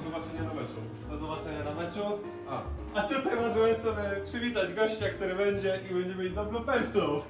zobaczenia na meczu. Do zobaczenia na meczu. A tutaj możemy sobie przywitać gościa, który będzie i będzie mieć do bloopersów.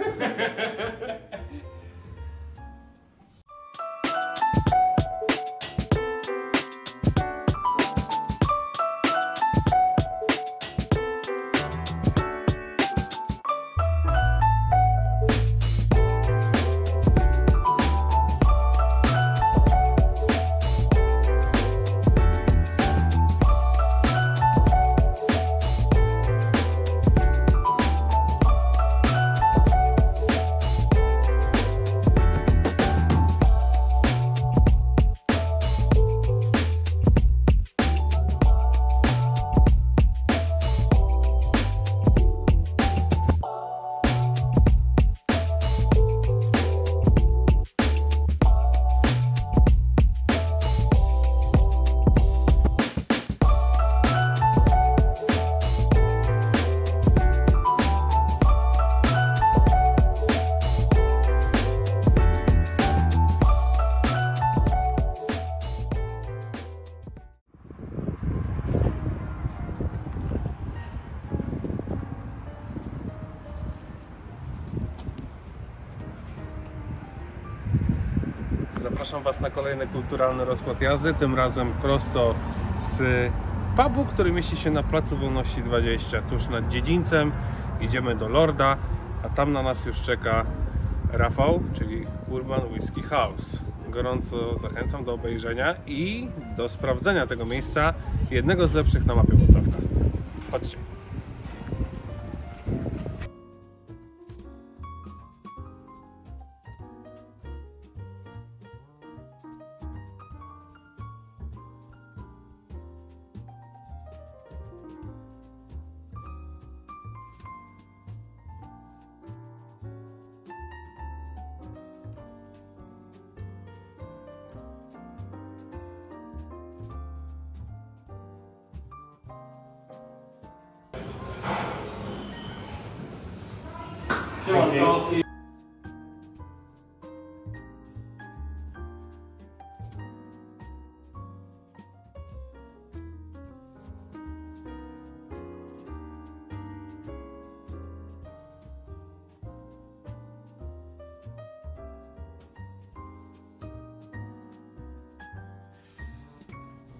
Zapraszam Was na kolejny kulturalny rozkład jazdy, tym razem prosto z pubu, który mieści się na Placu Wolności 20, tuż nad dziedzińcem. Idziemy do Lorda, a tam na nas już czeka Rafał, czyli Urban Whisky House. Gorąco zachęcam do obejrzenia i do sprawdzenia tego miejsca, jednego z lepszych na mapie Wrocławka. Chodźcie.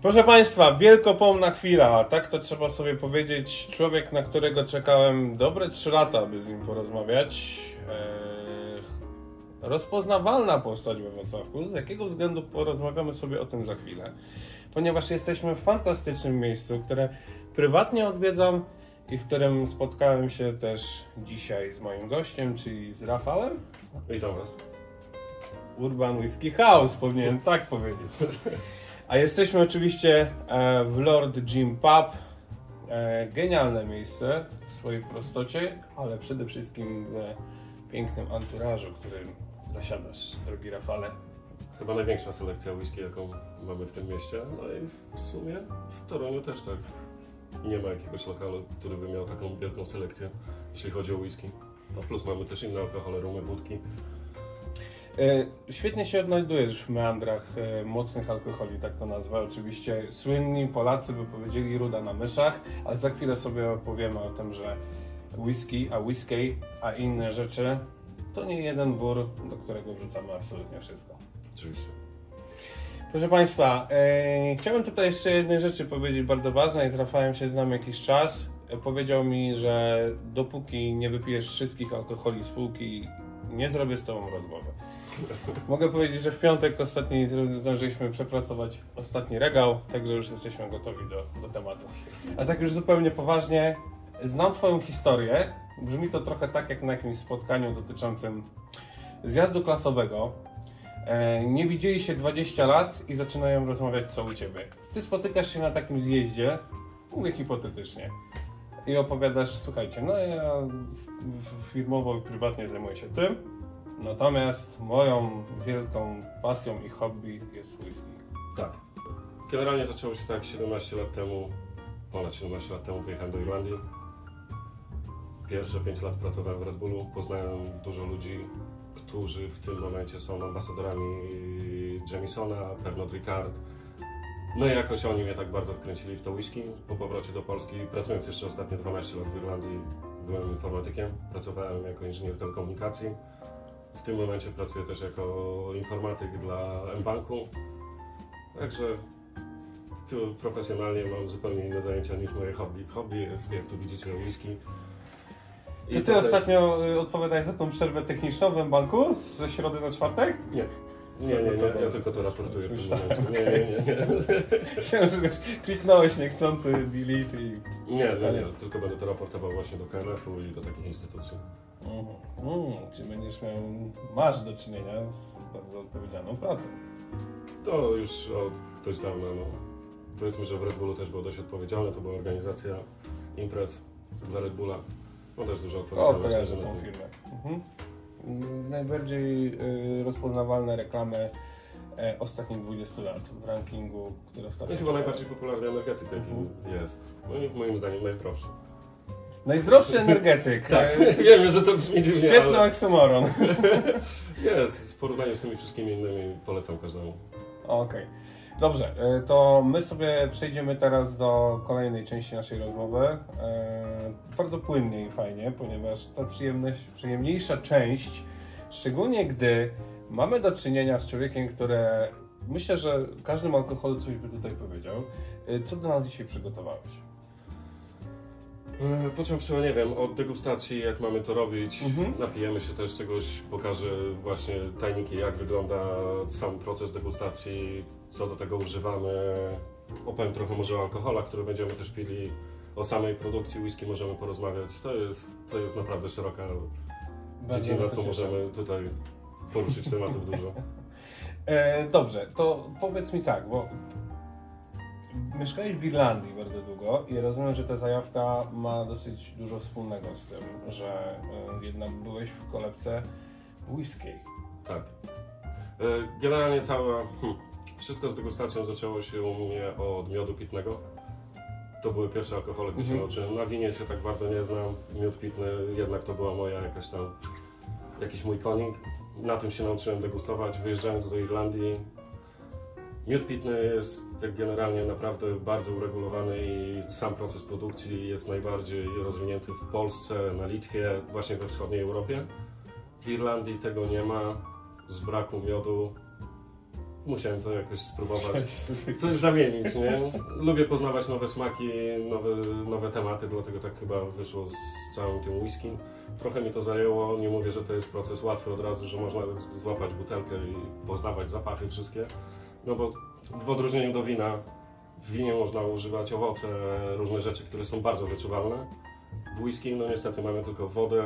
Proszę Państwa, wielkopomna chwila, tak to trzeba sobie powiedzieć. Człowiek, na którego czekałem dobre 3 lata, by z nim porozmawiać. Rozpoznawalna postać we Wrocławku. Z jakiego względu porozmawiamy sobie o tym za chwilę. Ponieważ jesteśmy w fantastycznym miejscu, które prywatnie odwiedzam i w którym spotkałem się też dzisiaj z moim gościem, czyli z Rafałem. Witam Was. Urban Whisky House, powinienem tak powiedzieć. A jesteśmy oczywiście w Lord Jim Pub. Genialne miejsce w swojej prostocie, ale przede wszystkim w pięknym anturażu, którym zasiadasz, drogi Rafale. Chyba największa selekcja whisky, jaką mamy w tym mieście. No i w sumie w Toruniu też tak. Nie ma jakiegoś lokalu, który by miał taką wielką selekcję, jeśli chodzi o whisky. No plus mamy też inne alkohole, rumy, wódki. Świetnie się odnajdujesz w meandrach mocnych alkoholi, tak to nazwę. Oczywiście słynni Polacy by powiedzieli ruda na myszach, ale za chwilę sobie opowiemy o tym, że whisky, a inne rzeczy to nie jeden wór, do którego wrzucamy absolutnie wszystko. Oczywiście. Proszę Państwa, chciałbym tutaj jeszcze jednej rzeczy powiedzieć bardzo ważnej. Z Rafałem się znam jakiś czas. Powiedział mi, że dopóki nie wypijesz wszystkich alkoholi z półki, nie zrobię z Tobą rozmowy. Mogę powiedzieć, że w piątek ostatni zdążyliśmy przepracować ostatni regał, także już jesteśmy gotowi do tematu. A tak już zupełnie poważnie, znam Twoją historię. Brzmi to trochę tak jak na jakimś spotkaniu dotyczącym zjazdu klasowego. Nie widzieli się 20 lat i zaczynają rozmawiać co u Ciebie. Ty spotykasz się na takim zjeździe, mówię hipotetycznie, i opowiadasz, słuchajcie, no ja firmowo i prywatnie zajmuję się tym, natomiast moją wielką pasją i hobby jest whisky. Tak. Generalnie zaczęło się tak 17 lat temu, ponad 17 lat temu wyjechałem do Irlandii. Pierwsze 5 lat pracowałem w Red Bullu, poznałem dużo ludzi, którzy w tym momencie są ambasadorami Jamesona, Pernod Ricard, No i jakoś oni mnie tak bardzo wkręcili w to whisky. Po powrocie do Polski, pracując jeszcze ostatnie 12 lat w Irlandii, byłem informatykiem, pracowałem jako inżynier telekomunikacji. W tym momencie pracuję też jako informatyk dla mBanku. Także tu profesjonalnie mam zupełnie inne zajęcia niż moje hobby. Hobby jest, jak tu widzicie, whisky. Czy ty odpowiadałeś odpowiadaj za tą przerwę techniczną w mBanku ze środy na czwartek? Nie. Nie, ja tylko to raportuję w tym momencie. Nie. Myślałem, że kliknąłeś niechcący delete i... Nie, tylko będę to raportował właśnie do KNF-u i do takich instytucji. Czy masz do czynienia z bardzo odpowiedzialną pracą? To już od dość dawna, no. Powiedzmy, że w Red Bullu też było dość odpowiedzialne, to była organizacja imprez dla Red Bulla. No też dużo odpowiedzialności. Kojarzę tą firmę. Najbardziej rozpoznawalne reklamy ostatnich 20 lat w rankingu, który ostatnio... No chyba najbardziej popularny energetyk, jaki jest. No i moim zdaniem najzdrowszy. Najzdrowszy energetyk. Tak, wiemy, że to brzmi dziwnie, świetny oksymoron. Jest, w porównaniu z tymi wszystkimi innymi polecam każdemu. Okej. Dobrze, to my sobie przejdziemy teraz do kolejnej części naszej rozmowy. Bardzo płynnie i fajnie, ponieważ ta przyjemniejsza część, szczególnie gdy mamy do czynienia z człowiekiem, który myślę, że każdym alkoholu coś by tutaj powiedział. Co do nas dzisiaj przygotowałeś? Począwszy, nie wiem, od degustacji, jak mamy to robić, napijemy się też czegoś, pokażę właśnie tajniki, jak wygląda sam proces degustacji, co do tego używamy. Opowiem trochę może o alkoholach, które będziemy też pili, o samej produkcji whisky możemy porozmawiać. To jest naprawdę szeroka dziedzina, co możemy tutaj poruszyć tematów dużo. Dobrze, to powiedz mi tak, bo mieszkałeś w Irlandii bardzo długo i rozumiem, że ta zajawka ma dosyć dużo wspólnego z tym, że jednak byłeś w kolebce whisky. Tak. Generalnie wszystko z degustacją zaczęło się u mnie od miodu pitnego. To były pierwsze alkohole, gdzie się nauczyłem. Na winie się tak bardzo nie znam. Miód pitny jednak to była moja jakiś mój konik. Na tym się nauczyłem degustować, wyjeżdżając do Irlandii. Miód pitny jest tak generalnie naprawdę bardzo uregulowany i sam proces produkcji jest najbardziej rozwinięty w Polsce, na Litwie, właśnie we wschodniej Europie. W Irlandii tego nie ma, z braku miodu. Musiałem to jakoś spróbować, coś zamienić, nie? Lubię poznawać nowe smaki, nowe tematy, dlatego tak chyba wyszło z całym tym whisky. Trochę mi to zajęło, nie mówię, że to jest proces łatwy od razu, że można złapać butelkę i poznawać zapachy wszystkie. No bo w odróżnieniu do wina, w winie można używać owoce, różne rzeczy, które są bardzo wyczuwalne. W whisky, no niestety mamy tylko wodę,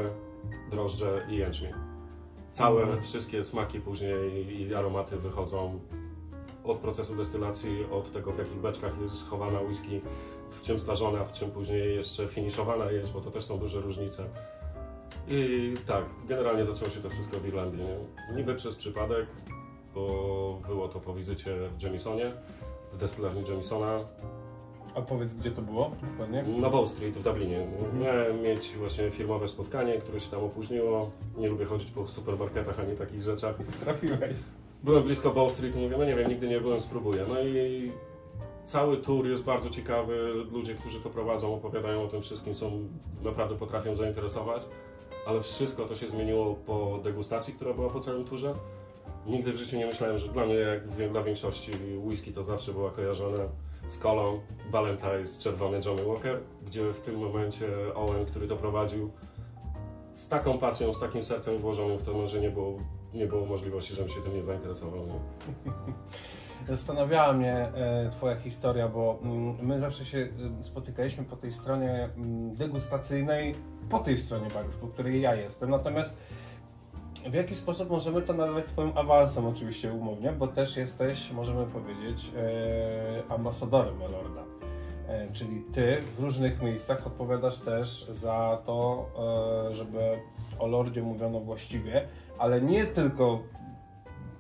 drożdże i jęczmień. Wszystkie smaki później i aromaty wychodzą od procesu destylacji, od tego, w jakich beczkach jest chowana whisky, w czym starzona, w czym później jeszcze finiszowana jest, bo to też są duże różnice. I tak, generalnie zaczęło się to wszystko w Irlandii, nie? Niby przez przypadek, bo było to po wizycie w Jamisonie, w destylarni Jamisona. A powiedz, gdzie to było dokładnie? Na Bow Street w Dublinie. Miałem mieć właśnie firmowe spotkanie, które się tam opóźniło. Nie lubię chodzić po supermarketach ani takich rzeczach. Trafiłeś. Byłem blisko Bow Street i mówię, no nie wiem, nigdy nie byłem, spróbuję. No i cały tour jest bardzo ciekawy. Ludzie, którzy to prowadzą, opowiadają o tym wszystkim, naprawdę potrafią zainteresować. Ale wszystko to się zmieniło po degustacji, która była po całym turze. Nigdy w życiu nie myślałem, że dla mnie, jak dla większości, whisky to zawsze była kojarzone z kolą, Ballantyne, czerwony Johnny Walker, gdzie w tym momencie Owen, który to prowadził, z taką pasją, z takim sercem włożonym w to, no, że nie było możliwości, żebym się tym nie zainteresował. Nie? Zastanawiała mnie Twoja historia, bo my zawsze się spotykaliśmy po tej stronie degustacyjnej, po tej stronie barów, po której ja jestem. Natomiast w jaki sposób możemy to nazwać Twoim awansem, oczywiście umownie, bo też jesteś, możemy powiedzieć, ambasadorem Elorda. Czyli Ty w różnych miejscach odpowiadasz też za to, żeby o Lordzie mówiono właściwie, ale nie tylko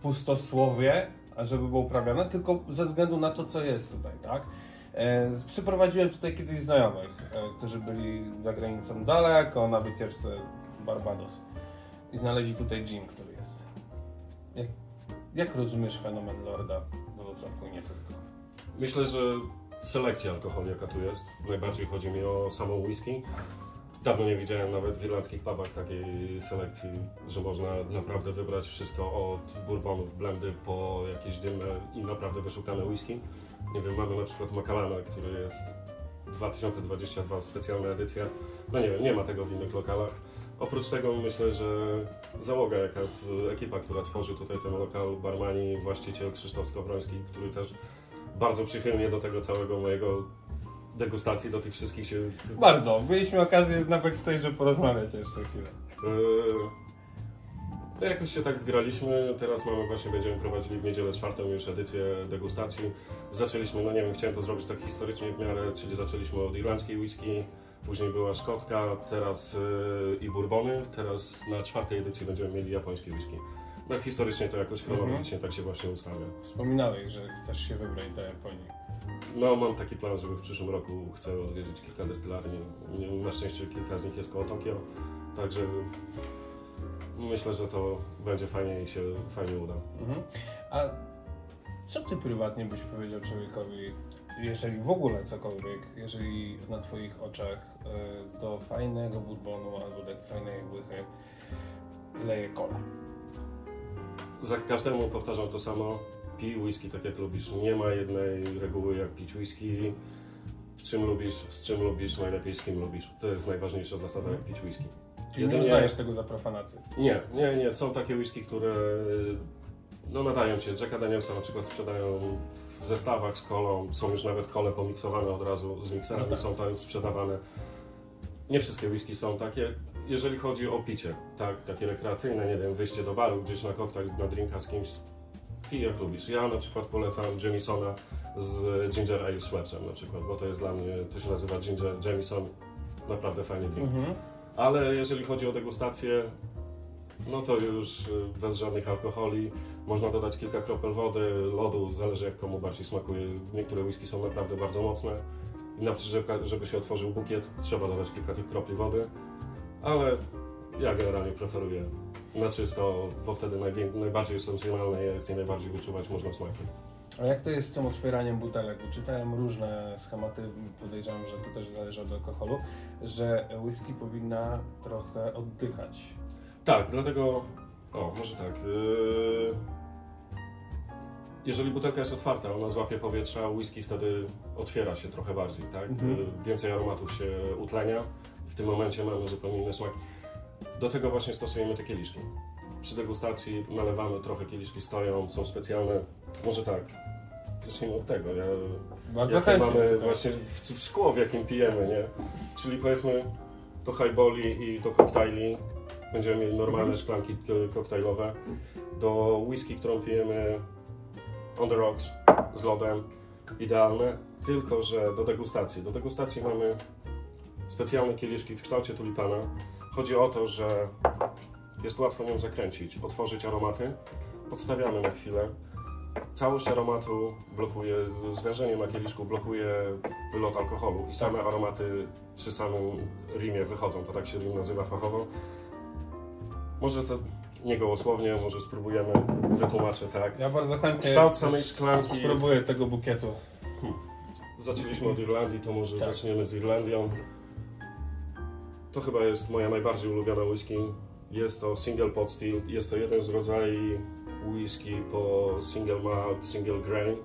pustosłowie, żeby było uprawiane, tylko ze względu na to, co jest tutaj, tak? Przyprowadziłem tutaj kiedyś znajomych, którzy byli za granicą daleko, na wycieczce Barbados i znaleźli tutaj gin, który jest. Jak rozumiesz fenomen Lorda w Wrocławiu, nie tylko? Myślę, że selekcja alkoholu, jaka tu jest, najbardziej chodzi mi o samą whisky. Dawno nie widziałem nawet w irlandzkich pubach takiej selekcji, że można naprawdę wybrać wszystko od bourbonów, blendy po jakieś dymne i naprawdę wyszukane whisky. Nie wiem, mamy na przykład Macallana, który jest 2022, specjalna edycja. No nie wiem, nie ma tego w innych lokalach. Oprócz tego myślę, że załoga, ekipa, która tworzy tutaj ten lokal, barmani, właściciel Krzysztof Skowroński, który też bardzo przychylnie do tego całego mojego degustacji, do tych wszystkich się... Bardzo. Mieliśmy okazję na backstage'u porozmawiać jeszcze chwilę. No jakoś się tak zgraliśmy, teraz będziemy prowadzili w niedzielę 4. już edycję degustacji. Zaczęliśmy, no nie wiem, chciałem to zrobić tak historycznie w miarę, czyli zaczęliśmy od irlandzkiej whisky, później była szkocka, teraz i bourbony, teraz na 4. edycji będziemy mieli japońskie whisky. No historycznie to jakoś chronologicznie tak się właśnie ustawia. Wspominałeś, że chcesz się wybrać do Japonii. No mam taki plan, żeby w przyszłym roku chcę odwiedzić kilka destylarni. Na szczęście kilka z nich jest koło Tokio, także myślę, że to będzie fajnie i się fajnie uda. A co ty prywatnie byś powiedział człowiekowi, jeżeli w ogóle cokolwiek, jeżeli na twoich oczach do fajnego bourbonu albo do fajnej łychy leje cola? Za każdemu powtarzam to samo. Pij whisky tak jak lubisz. Nie ma jednej reguły jak pić whisky. W czym lubisz, z czym lubisz, najlepiej z kim lubisz. To jest najważniejsza zasada jak pić whisky. Czyli nie uznajesz tego za profanację? Nie. Są takie whisky, które no, nadają się. Jacka Danielsa na przykład sprzedają w zestawach z kolą. Są już nawet kole pomiksowane od razu z mikserami, no tak. Są tam sprzedawane. Nie wszystkie whisky są takie. Jeżeli chodzi o picie, tak, takie rekreacyjne, nie wiem, wyjście do baru, gdzieś na koktajl, na drinka z kimś, pij jak lubisz. Ja na przykład polecam Jamesona z Ginger Ale Schweppesem na przykład, bo to jest dla mnie, to się nazywa Ginger Jameson, naprawdę fajny drink. Ale jeżeli chodzi o degustację, no to już bez żadnych alkoholi, można dodać kilka kropel wody, lodu, zależy jak komu bardziej smakuje. Niektóre whisky są naprawdę bardzo mocne i na przykład, żeby się otworzył bukiet, trzeba dodać kilka tych kropli wody, ale ja generalnie preferuję na czysto, bo wtedy najbardziej esencjonalne jest i najbardziej wyczuwać można smaki. A jak to jest z tym otwieraniem butelek? Bo czytałem różne schematy, podejrzewam, że to też zależy od alkoholu, że whisky powinna trochę oddychać. Tak, dlatego, może tak, jeżeli butelka jest otwarta, ona złapie powietrza, whisky wtedy otwiera się trochę bardziej, tak? Więcej aromatów się utlenia, w tym momencie mamy zupełnie inny smak. Do tego właśnie stosujemy te kieliszki. Przy degustacji nalewamy, trochę kieliszki stoją, są specjalne. Może tak, zacznijmy od tego. Bardzo chętnie. Mamy właśnie w szkło, w jakim pijemy, nie? Czyli powiedzmy do highballi i do koktajli będziemy mieli normalne szklanki koktajlowe. Do whisky, którą pijemy on the rocks z lodem, idealne. Tylko że do degustacji mamy specjalne kieliszki w kształcie tulipana. Chodzi o to, że jest łatwo nią zakręcić, otworzyć aromaty, odstawiamy na chwilę. Całość aromatu blokuje, zwężenie na kieliszku blokuje wylot alkoholu i same aromaty przy samym rimie wychodzą, to tak się rim nazywa fachowo. Może to nie gołosłownie, może spróbujemy, wytłumaczę tak. Ja bardzo chętnie kształt samej szklanki. Spróbuję tego bukietu. Zaczęliśmy od Irlandii, to może zaczniemy z Irlandią. To chyba jest moja najbardziej ulubiona whisky. Jest to Single Pot Still. Jest to jeden z rodzajów whisky po single malt, single grain.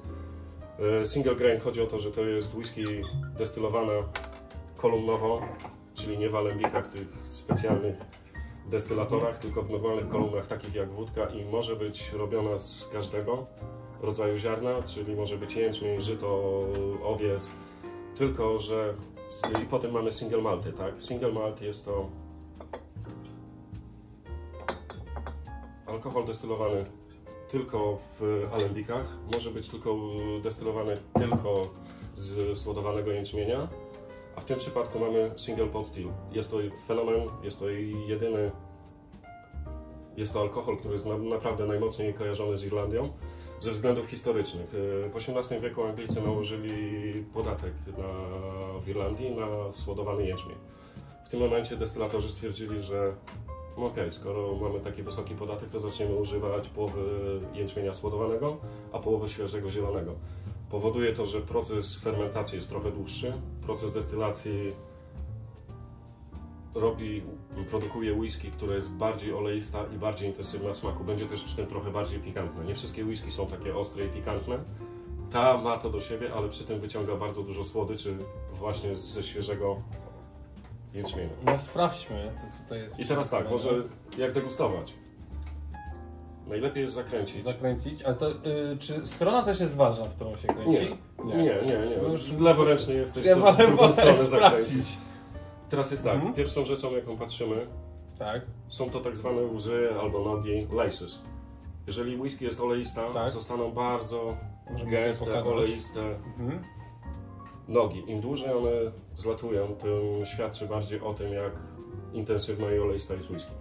Single grain chodzi o to, że to jest whisky destylowana kolumnowo, czyli nie w alembikach, tych specjalnych destylatorach, tylko w normalnych kolumnach, takich jak wódka i może być robiona z każdego rodzaju ziarna, czyli może być jęczmień, żyto, owies, tylko że i potem mamy single malty, tak? Single malt jest to alkohol destylowany tylko w alembikach, może być tylko destylowany tylko z słodowanego jęczmienia, a w tym przypadku mamy single pot still. Jest to fenomen, jest to jedyny, jest to alkohol, który jest naprawdę najmocniej kojarzony z Irlandią ze względów historycznych. W XVIII wieku Anglicy nałożyli podatek w Irlandii na słodowany jęczmień. W tym momencie destylatorzy stwierdzili, że okej, skoro mamy taki wysoki podatek, to zaczniemy używać połowy jęczmienia słodowanego, a połowy świeżego zielonego. Powoduje to, że proces fermentacji jest trochę dłuższy, proces destylacji produkuje whisky, która jest bardziej oleista i bardziej intensywna w smaku. Będzie też przy tym trochę bardziej pikantna. Nie wszystkie whisky są takie ostre i pikantne. Ta ma to do siebie, ale przy tym wyciąga bardzo dużo słodyczy właśnie ze świeżego jęczmienia. No sprawdźmy, co tutaj jest. I teraz tak, może jak degustować? Najlepiej jest zakręcić. Zakręcić? A to czy strona też jest ważna, w którą się kręci? Nie. No już leworęczny jesteś, ja to w drugą stronę zakręcić. sprawdzić. Teraz jest tak, pierwszą rzeczą, jaką patrzymy, Tak. są to tak zwane łzy albo nogi, laces. Jeżeli whisky jest oleista, Tak. zostaną bardzo Możemy gęste, tutaj pokazać. oleiste nogi. Im dłużej one zlatują, tym świadczy bardziej o tym, jak intensywna i oleista jest whisky.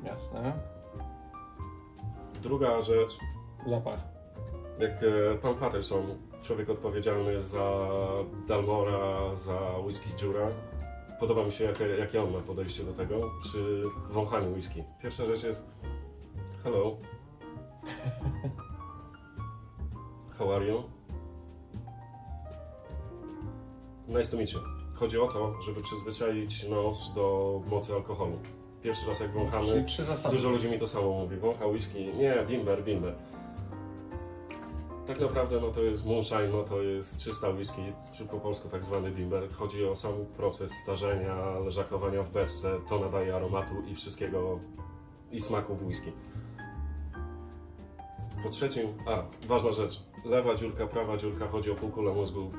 Jasne. Druga rzecz, Zapach. jak pan Patterson, człowiek odpowiedzialny za Dalmora, za whisky Jura, podoba mi się, jakie on ma podejście do tego przy wąchaniu whisky. Pierwsza rzecz jest hello. How are you? Nice to meet you. Chodzi o to, żeby przyzwyczaić nos do mocy alkoholu. Pierwszy raz jak Czyli wąchamy, 3 zasady. dużo ludzi mi to samo mówi. Wącha whisky, nie, bimber. Tak naprawdę no to jest moonshine, no to jest czysta whisky, czy po polsku tak zwany bimber. Chodzi o sam proces starzenia, leżakowania w beczce, to nadaje aromatu i wszystkiego, i smaku w whisky. Po trzecim, ważna rzecz, lewa dziurka, prawa dziurka, chodzi o półkulę mózgu,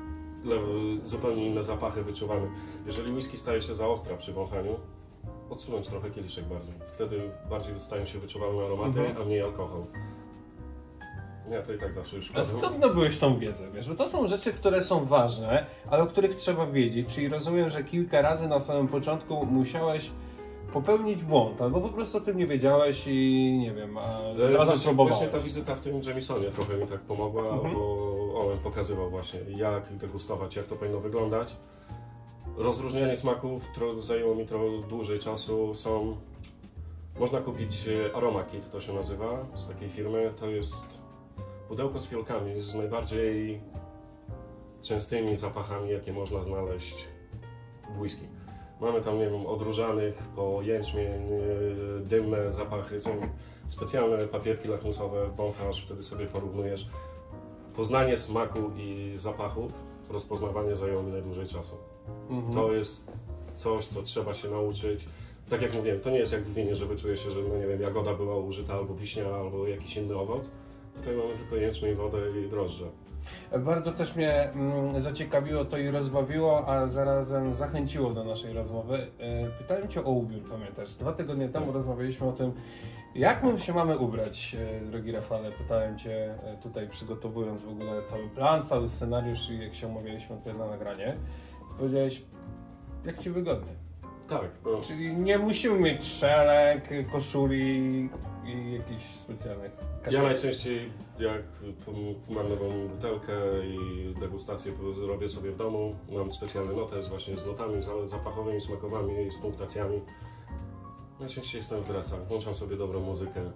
zupełnie inne zapachy wyczuwamy. Jeżeli whisky staje się za ostra przy wąchaniu, odsunąć trochę kieliszek bardziej. Wtedy bardziej stają się wyczuwalne aromaty, a mniej alkohol. Ja to i tak zawsze już A skąd nabyłeś tą wiedzę? Wiesz, bo to są rzeczy, które są ważne, ale o których trzeba wiedzieć. Czyli rozumiem, że kilka razy na samym początku musiałeś popełnić błąd, albo po prostu o tym nie wiedziałeś i nie wiem, a od razu próbowałeś. Właśnie ta wizyta w tym Jamisonie trochę mi tak pomogła, bo on pokazywał właśnie, jak degustować, jak to powinno wyglądać. Rozróżnianie smaków zajęło mi trochę dłużej czasu. Można kupić Aroma Kit, to się nazywa, z takiej firmy. To jest pudełko z fiolkami, z najbardziej częstymi zapachami, jakie można znaleźć w whisky. Mamy tam, nie wiem, od różanych po jęczmień, dymne zapachy, są specjalne papierki lakmusowe, wąchasz, wtedy sobie porównujesz. Poznanie smaku i zapachów, rozpoznawanie zajęło mi najdłużej czasu. To jest coś, co trzeba się nauczyć. Tak jak mówiłem, to nie jest jak w winie, że wyczuje się, że no nie wiem, jagoda była użyta, albo wiśnia, albo jakiś inny owoc. Tutaj mamy tylko jęczmień, wodę i drożdże. Bardzo też mnie zaciekawiło to i rozbawiło, a zarazem zachęciło do naszej rozmowy. Pytałem Cię o ubiór, pamiętasz? 2 tygodnie temu rozmawialiśmy o tym, jak my się mamy ubrać, drogi Rafale. Pytałem Cię tutaj, przygotowując w ogóle cały plan, cały scenariusz i jak się umawialiśmy na nagranie. Powiedziałeś, jak Ci wygodnie. Tak. To... Czyli nie musimy mieć szereg, koszuli i jakichś specjalnych kaszetek. Ja najczęściej, jak mam nową butelkę i degustację robię sobie w domu, mam specjalny notes właśnie z notami zapachowymi, smakowymi, z punktacjami. Najczęściej jestem w dresach, włączam sobie dobrą muzykę.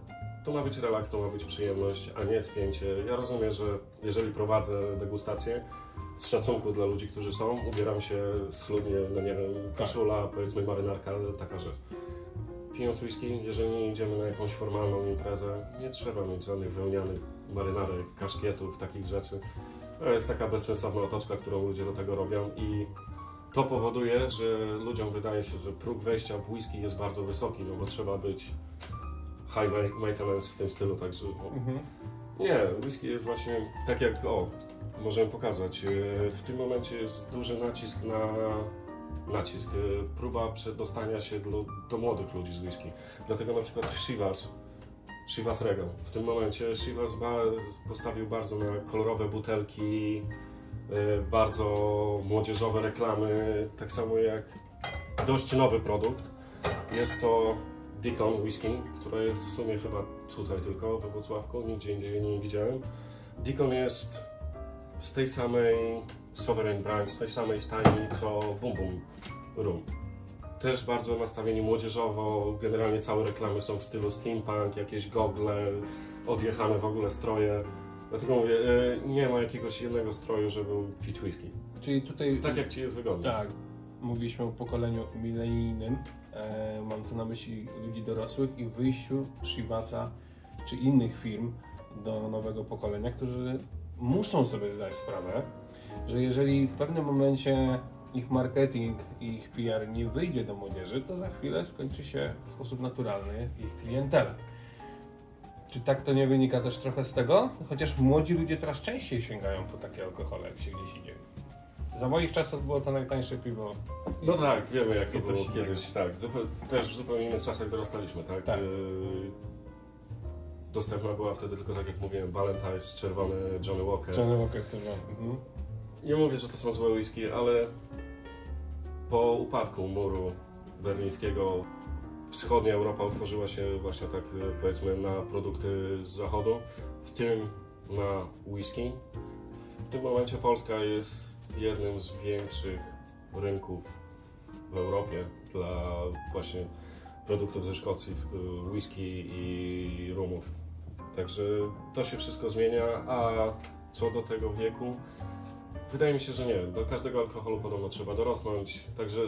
To ma być relaks, to ma być przyjemność, a nie spięcie. Ja rozumiem, że jeżeli prowadzę degustację, z szacunku dla ludzi, którzy są, ubieram się schludnie, no nie wiem, koszula, powiedzmy marynarka, taka rzecz. Pijąc whisky, jeżeli nie idziemy na jakąś formalną imprezę, nie trzeba mieć żadnych wełnianych marynarek, kaszkietów, takich rzeczy. To jest taka bezsensowna otoczka, którą ludzie do tego robią i to powoduje, że ludziom wydaje się, że próg wejścia w whisky jest bardzo wysoki, no bo trzeba być high maintenance w tym stylu, także nie, whisky jest właśnie tak jak, możemy pokazać, w tym momencie jest duży nacisk na próba przedostania się do młodych ludzi z whisky. Dlatego na przykład Chivas Regal. W tym momencie Chivas postawił bardzo na kolorowe butelki, bardzo młodzieżowe reklamy, tak samo jak dość nowy produkt. Jest to Deacon Whisky, która jest w sumie chyba tutaj tylko we Wrocławku, nigdzie indziej nie widziałem. Deacon jest z tej samej Sovereign Branch, z tej samej stajni co Boom Boom Room. Też bardzo nastawieni młodzieżowo, generalnie całe reklamy są w stylu steampunk, jakieś gogle, odjechane w ogóle stroje. Dlatego mówię, nie ma jakiegoś jednego stroju, żeby pić whisky. Czyli tutaj... Tak jak ci jest wygodnie. Tak, mówiliśmy o pokoleniu milenijnym, mam tu na myśli ludzi dorosłych i wyjściu Chivasa czy innych firm do nowego pokolenia, którzy muszą sobie zdać sprawę, że jeżeli w pewnym momencie ich marketing i ich PR nie wyjdzie do młodzieży, to za chwilę skończy się w sposób naturalny ich klientela. Czy tak to nie wynika też trochę z tego? Chociaż młodzi ludzie teraz częściej sięgają po takie alkohole, jak się gdzieś idzie. Za moich czasów było to najtańsze piwo. No tak, wiemy jak to I coś było kiedyś, tak. Też w zupełnie innych czasach dorastaliśmy, tak? Tak. Dostępna była wtedy tylko, tak jak mówiłem, Ballantine's, czerwony Johnny Walker. Johnny Walker też mam. Mhm. Nie mówię, że to są złe whisky, ale po upadku muru berlińskiego wschodnia Europa otworzyła się właśnie tak, powiedzmy, na produkty z zachodu, w tym na whisky. W tym momencie Polska jest jednym z większych rynków w Europie dla właśnie produktów ze Szkocji, whisky i rumów. Także to się wszystko zmienia, a co do tego wieku, wydaje mi się, że nie. Do każdego alkoholu podobno trzeba dorosnąć, także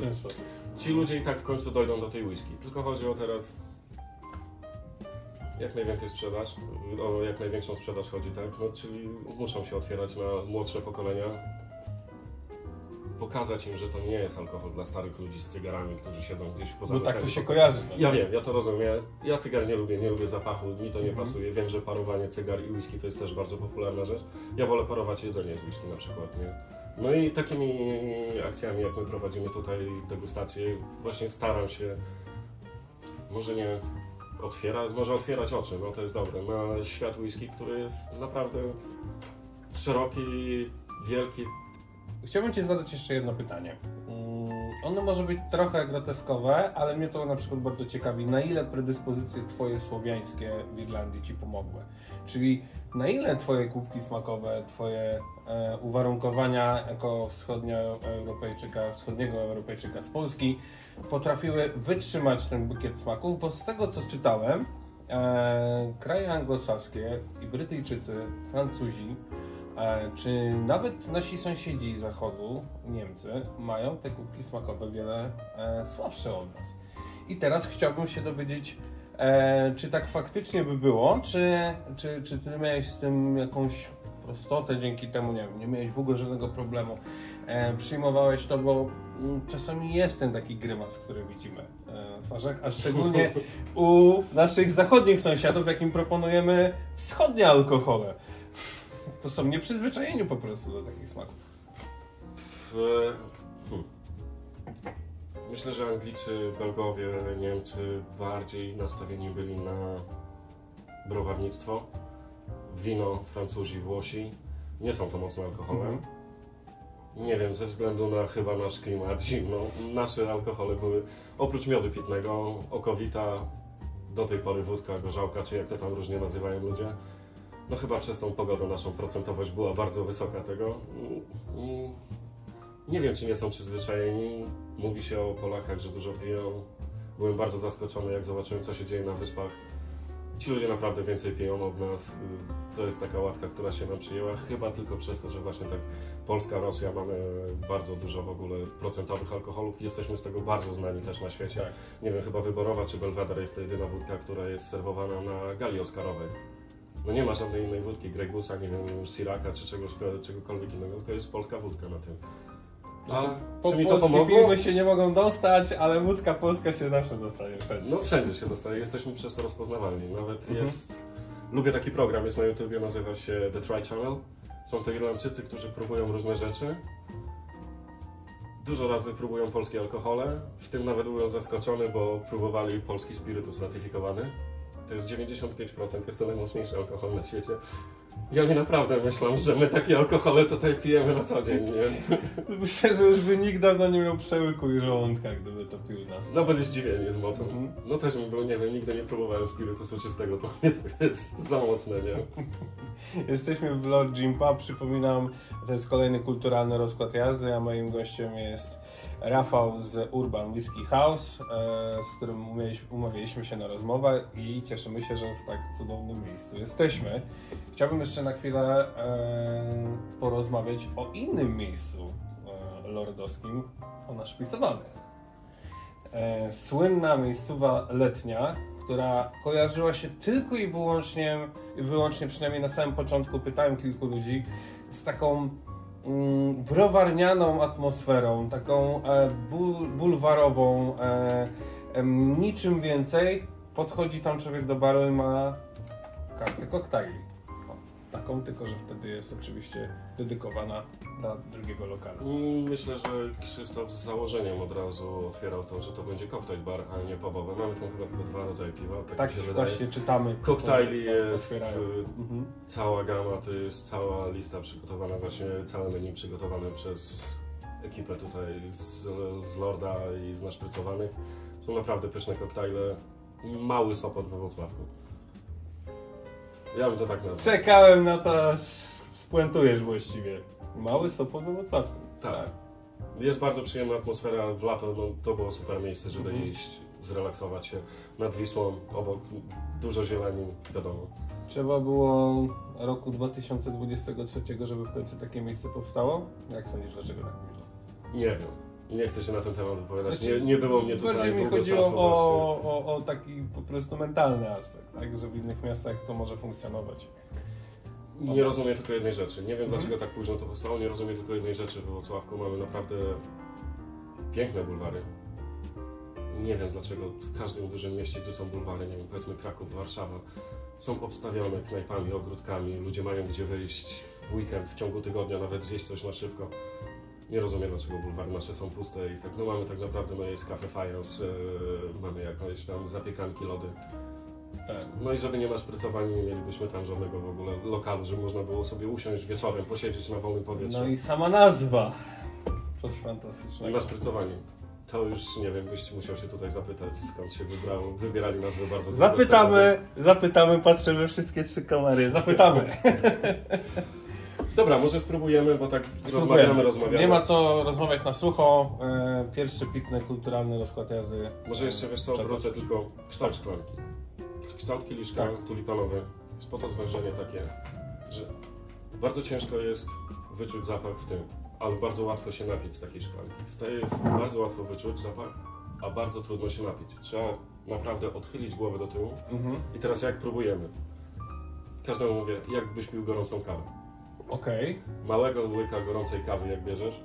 ci ludzie i tak w końcu dojdą do tej whisky. Tylko chodzi o teraz jak najwięcej sprzedaż, o jak największą sprzedaż chodzi, tak? No, czyli muszą się otwierać na młodsze pokolenia, pokazać im, że to nie jest alkohol dla starych ludzi z cygarami, którzy siedzą gdzieś w Bo pozamykaniu. tak to się kojarzy. No. Ja wiem, ja to rozumiem. Ja cygar nie lubię zapachu, mi to nie pasuje. Wiem, że parowanie cygar i whisky to jest też bardzo popularna rzecz. Ja wolę parować jedzenie z whisky na przykład, nie? No i takimi akcjami, jak my prowadzimy tutaj degustacje, właśnie staram się, może otwierać oczy, no to jest dobre, na świat whisky, który jest naprawdę szeroki, wielki. Chciałbym Ci zadać jeszcze jedno pytanie. Ono może być trochę groteskowe, ale mnie to na przykład bardzo ciekawi, na ile predyspozycje Twoje słowiańskie w Irlandii Ci pomogły? Czyli na ile Twoje kubki smakowe, Twoje uwarunkowania jako wschodniego Europejczyka z Polski potrafiły wytrzymać ten bukiet smaków, bo z tego co czytałem, kraje anglosaskie i Brytyjczycy, Francuzi, czy nawet nasi sąsiedzi z zachodu, Niemcy, mają te kubki smakowe wiele słabsze od nas. I teraz chciałbym się dowiedzieć, czy tak faktycznie by było, czy Ty miałeś z tym jakąś prostotę, dzięki temu nie miałeś w ogóle żadnego problemu, przyjmowałeś to, bo czasami jest ten taki grymas, który widzimy w twarzach, a szczególnie u naszych zachodnich sąsiadów, jakim proponujemy wschodnie alkohole. To są nieprzyzwyczajeni po prostu do takich smaków. Myślę, że Anglicy, Belgowie, Niemcy bardziej nastawieni byli na browarnictwo. Wino, Francuzi, Włosi. Nie są to mocne alkohole. Nie wiem, ze względu na chyba nasz klimat, zimno. Nasze alkohole były, oprócz miodu pitnego, okowita, do tej pory wódka, gorzałka, czy jak to tam różnie nazywają ludzie. No chyba przez tą pogodę naszą procentowość była bardzo wysoka tego. Nie wiem, czy nie są przyzwyczajeni. Mówi się o Polakach, że dużo piją. Byłem bardzo zaskoczony, jak zobaczyłem, co się dzieje na wyspach. Ci ludzie naprawdę więcej piją od nas. To jest taka łatka, która się nam przyjęła. Chyba tylko przez to, że właśnie tak Polska, Rosja mamy bardzo dużo w ogóle procentowych alkoholów. Jesteśmy z tego bardzo znani też na świecie. Tak. Nie wiem, chyba Wyborowa czy Belvedere jest to jedyna wódka, która jest serwowana na gali oscarowej. No nie ma żadnej innej wódki, Gregusa, nie wiem, Siraka czy czegokolwiek innego, tylko jest polska wódka na tym. A czy mi to pomogło? Filmy się nie mogą dostać, ale wódka polska się zawsze dostanie wszędzie. No wszędzie się dostaje, jesteśmy przez to rozpoznawalni. Nawet jest... Lubię taki program, jest na YouTubie, nazywa się The Try Channel. Są to Irlandczycy, którzy próbują różne rzeczy. Dużo razy próbują polskie alkohole, w tym nawet byłem zaskoczony, bo próbowali polski spirytus ratyfikowany. To jest 95%, jest to najmocniejszy alkohol na świecie. Ja nie naprawdę myślę, że my takie alkohole tutaj pijemy na co dzień, nie? Myślę, że już by nikt dawno nie miał przełyku i żołądka, gdyby to pił nas. No byli zdziwieni z mocą. No też mi był, nie wiem, nigdy nie próbowałem spirytusu czystego, to mnie to jest za mocne, nie? Jesteśmy w Lord Jim Pub, przypominam, to jest kolejny kulturalny rozkład jazdy, a moim gościem jest Rafał z Urban Whisky House, z którym umawialiśmy się na rozmowę i cieszymy się, że w tak cudownym miejscu jesteśmy. Chciałbym jeszcze na chwilę porozmawiać o innym miejscu lordowskim, o naszpicowanych. Słynna miejscowa Letnia, która kojarzyła się tylko i wyłącznie, przynajmniej na samym początku, pytałem kilku ludzi, z taką browarnianą atmosferą, taką bulwarową, niczym więcej. Podchodzi tam człowiek do baru i ma kartę koktajli. Taką, tylko że wtedy jest oczywiście dedykowana dla drugiego lokalu. Myślę, że Krzysztof z założeniem od razu otwierał to, że to będzie koktajl bar, a nie pubowe. Mamy tam chyba tylko 2 rodzaje piwa. Tak mi się właśnie wydaje. czytamy. Koktajli jest cała gama, to jest cała lista przygotowana, właśnie całe menu przygotowane przez ekipę tutaj z Lorda i z naszprycowanych. Są naprawdę pyszne koktajle. Mały Sopot we Wrocławku. Ja bym to tak nazwał. Czekałem na to, aż spuentujesz właściwie. Mały Sopot we Wrocławku. Tak. Jest bardzo przyjemna atmosfera w lato, no, to było super miejsce, żeby iść, zrelaksować się nad Wisłą, obok dużo zieleni, wiadomo. Trzeba było roku 2023, żeby w końcu takie miejsce powstało? Jak sądzisz, dlaczego tak było? Nie wiem. Nie chcę się na ten temat wypowiadać. Znaczy, nie było mnie tutaj bardziej mi długo chodziło czasu. o taki po prostu mentalny aspekt, tak? Że w innych miastach to może funkcjonować. Nie rozumiem tylko jednej rzeczy. Nie wiem dlaczego tak późno to powstało. Nie rozumiem tylko jednej rzeczy. We Wrocławku mamy naprawdę piękne bulwary. Nie wiem dlaczego w każdym dużym mieście, gdzie są bulwary, nie wiem, powiedzmy Kraków, Warszawa, są obstawione knajpami, ogródkami, ludzie mają gdzie wyjść w weekend, w ciągu tygodnia, nawet zjeść coś na szybko. Nie rozumiem dlaczego bulwary nasze są puste i tak, no mamy tak naprawdę, no jest Cafe Fajans, mamy jakieś tam zapiekanki, lody. Tak. No i żeby nie naszprycowani, nie mielibyśmy tam żadnego w ogóle lokalu, żeby można było sobie usiąść wieczorem, posiedzieć na wolnym powietrzu. No i sama nazwa. Coś I fantastycznego. naszprycowani. To już, nie wiem, byś musiał się tutaj zapytać, skąd się wybierali nazwy bardzo Zapytamy, patrzę we wszystkie 3 kamery, zapytamy. Dobra, może spróbujemy, bo tak rozmawiamy. Nie ma co rozmawiać na sucho. Pierwszy pitny, kulturalny rozkład jazdy. Może jeszcze, wiesz co, wrócę tylko kształt szklanki. Kształt kieliszka tulipanowy jest po to zwężenie takie, że bardzo ciężko jest wyczuć zapach w tym, ale bardzo łatwo się napić z takiej szklanki. Z tej jest bardzo łatwo wyczuć zapach, a bardzo trudno się napić. Trzeba naprawdę odchylić głowę do tyłu. I teraz jak próbujemy? Każdemu mówię, jakbyś pił gorącą kawę. Okej. Małego łyka gorącej kawy jak bierzesz.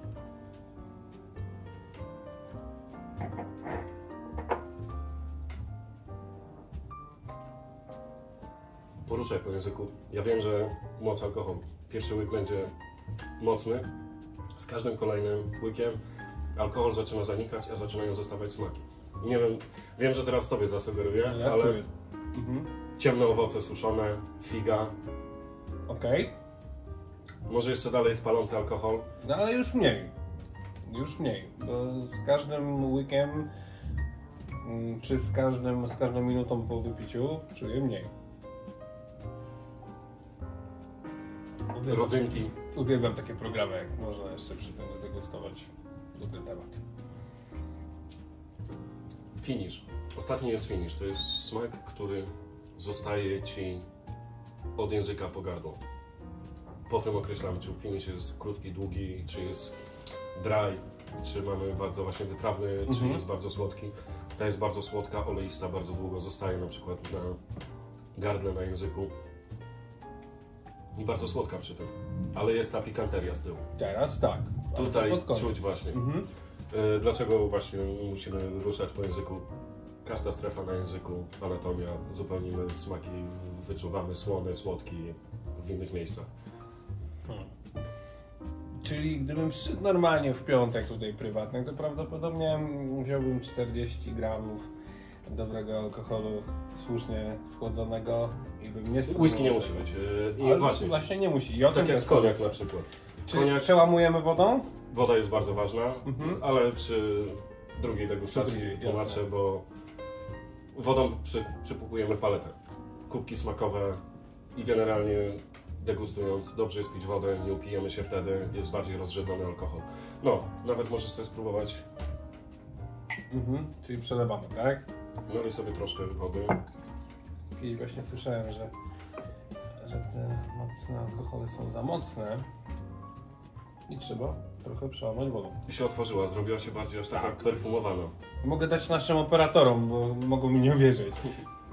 Poruszaj po języku. Ja wiem, że moc alkoholu. Pierwszy łyk będzie mocny. Z każdym kolejnym łykiem alkohol zaczyna zanikać, a zaczynają zostawać smaki. Nie wiem, wiem, że teraz tobie zasugeruję, ale ciemne owoce suszone, figa. Okej. Może jeszcze dalej jest palący alkohol. No ale już mniej. Bo z każdym łykiem, czy z każdą minutą po wypiciu czuję mniej. Rodzynki. Uwielbiam takie programy, jak można jeszcze przy tym zdegustować dobry temat. Finish. Ostatni jest finish. To jest smak, który zostaje ci od języka po gardło. Potem określamy, czy finish jest krótki, długi, czy jest dry, czy mamy bardzo właśnie wytrawny, czy jest bardzo słodki. Ta jest bardzo słodka, oleista, bardzo długo zostaje na przykład na gardle, na języku. I bardzo słodka przy tym, ale jest ta pikanteria z tyłu. Teraz tak. Tutaj czuć właśnie. Dlaczego właśnie musimy ruszać po języku? Każda strefa na języku, anatomia, zupełnie inne smaki wyczuwamy, słone, słodki w innych miejscach. Czyli gdybym szedł normalnie w piątek tutaj prywatny, to prawdopodobnie wziąłbym 40 gramów dobrego alkoholu, słusznie schłodzonego i bym nie spróbował. Whisky nie musi być. I właśnie nie musi. I o tak tym jak koniak na przykład. Czy przełamujemy wodą? Woda jest bardzo ważna, ale przy drugiej degustacji tłumaczę, bo wodą przypukujemy paletę. Kubki smakowe i generalnie degustując, dobrze jest pić wodę, nie upijemy się wtedy, jest bardziej rozrzedzony alkohol. No, nawet możesz sobie spróbować. Czyli przelewamy, tak? Nalej sobie troszkę wody. I właśnie słyszałem, że że te mocne alkohole są za mocne i trzeba trochę przełamać wodą. I się otworzyła, zrobiła się bardziej aż taka perfumowana. Mogę dać naszym operatorom, bo mogą mi nie uwierzyć.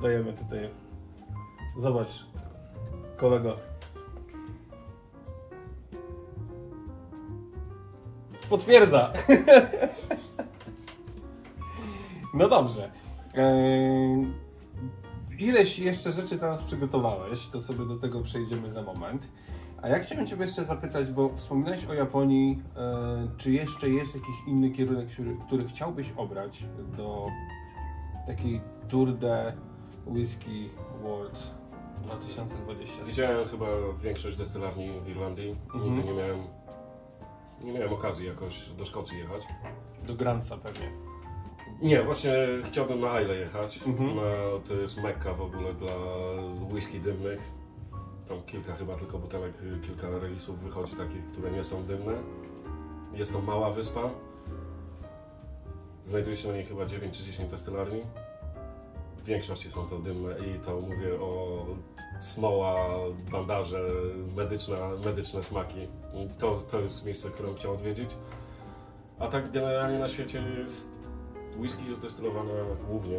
Dajemy tutaj. Zobacz, kolego. Potwierdza. No dobrze. Ileś jeszcze rzeczy dla nas przygotowałeś, to sobie do tego przejdziemy za moment. A ja chciałem Ciebie jeszcze zapytać, bo wspominałeś o Japonii, czy jeszcze jest jakiś inny kierunek, który chciałbyś obrać do takiej Tour de Whisky World 2020? Widziałem chyba większość destylarni w Irlandii. Nigdy nie miałem okazji jakoś do Szkocji jechać. Do Grantsa pewnie. Nie, właśnie chciałbym na Islay jechać. To jest Mekka w ogóle dla whisky dymnych. Tam kilka chyba tylko butelek, kilka release'ów wychodzi takich, które nie są dymne. Jest to mała wyspa. Znajduje się na niej chyba 9 czy 10 destylarni. W większości są to dymne i to mówię o smoła, bandaże, medyczne smaki. To jest miejsce, które bym chciał odwiedzić. A tak generalnie na świecie whisky jest destylowana głównie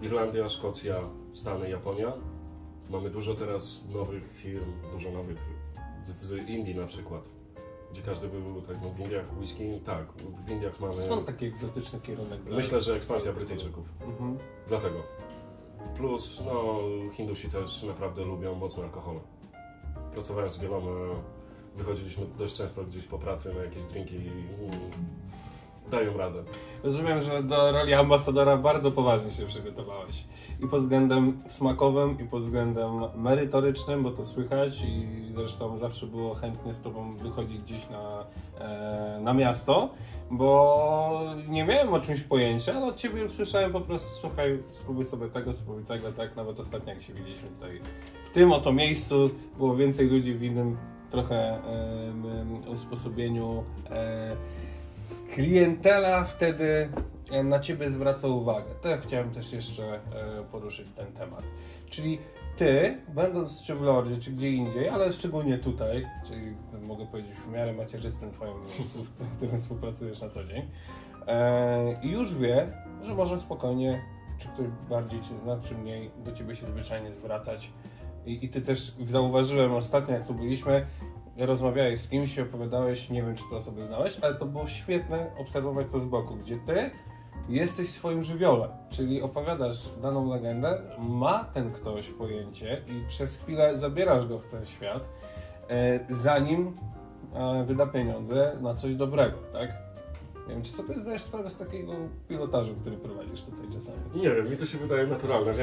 Irlandia, Szkocja, Stany, Japonia. Mamy dużo teraz nowych firm, dużo nowych z Indii na przykład, gdzie każdy był tak, no, w Indiach whisky, tak, w Indiach mamy... Skąd taki egzotyczny kierunek? Myślę, że ekspansja Brytyjczyków, dlatego. Plus, no, Hindusi też naprawdę lubią mocne alkohole. Pracowałem z wieloma, wychodziliśmy dość często gdzieś po pracy na jakieś drinki i dają radę. Rozumiem, że do roli ambasadora bardzo poważnie się przygotowałeś. I pod względem smakowym, i pod względem merytorycznym, bo to słychać i zresztą zawsze było chętnie z Tobą wychodzić gdzieś na miasto, bo nie miałem o czymś pojęcia, ale od Ciebie usłyszałem po prostu, słuchaj, spróbuj sobie tego, tak, nawet ostatnio jak się widzieliśmy tutaj w tym oto miejscu, było więcej ludzi w innym trochę usposobieniu. Klientela wtedy na Ciebie zwraca uwagę. To ja chciałem też jeszcze poruszyć ten temat. Czyli Ty, będąc czy w Lordzie, czy gdzie indziej, ale szczególnie tutaj, czyli mogę powiedzieć w miarę macierzystym Twoim miejscu, w którym współpracujesz na co dzień, już wie, że może spokojnie, czy ktoś bardziej Cię zna, czy mniej, do Ciebie się zwyczajnie zwracać. I Ty też zauważyłem ostatnio, jak tu byliśmy, rozmawiałeś z kimś i opowiadałeś, nie wiem czy te osoby znałeś, ale to było świetne obserwować to z boku, gdzie Ty jesteś w swoim żywiole, czyli opowiadasz daną legendę, ma ten ktoś pojęcie i przez chwilę zabierasz go w ten świat, zanim wyda pieniądze na coś dobrego, tak? Nie wiem, czy sobie zdajesz sprawę z takiego pilotażu, który prowadzisz tutaj czasami? Nie wiem, mi to się wydaje naturalne.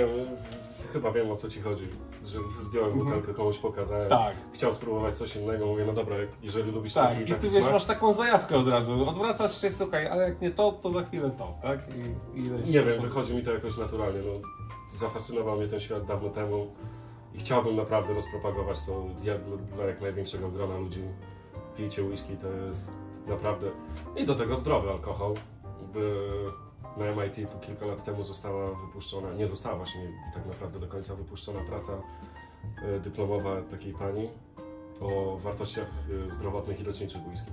Chyba wiem, o co Ci chodzi. Że zdjąłem butelkę, komuś pokazałem. Tak. Chciał spróbować coś innego. Mówię, no dobra, jeżeli lubisz Tak, taki i Ty smak, wiesz, masz taką zajawkę od razu. Odwracasz się, słuchaj, ale jak nie to, to za chwilę to, tak? Nie wiem, wychodzi mi to jakoś naturalnie. No, zafascynował mnie ten świat dawno temu i chciałbym naprawdę rozpropagować to dla jak największego grona ludzi. Pijcie whisky, to jest naprawdę... I do tego zdrowy alkohol. Na MIT kilka lat temu została wypuszczona, nie została właśnie tak naprawdę do końca wypuszczona praca dyplomowa takiej pani o wartościach zdrowotnych i leczniczych whisky.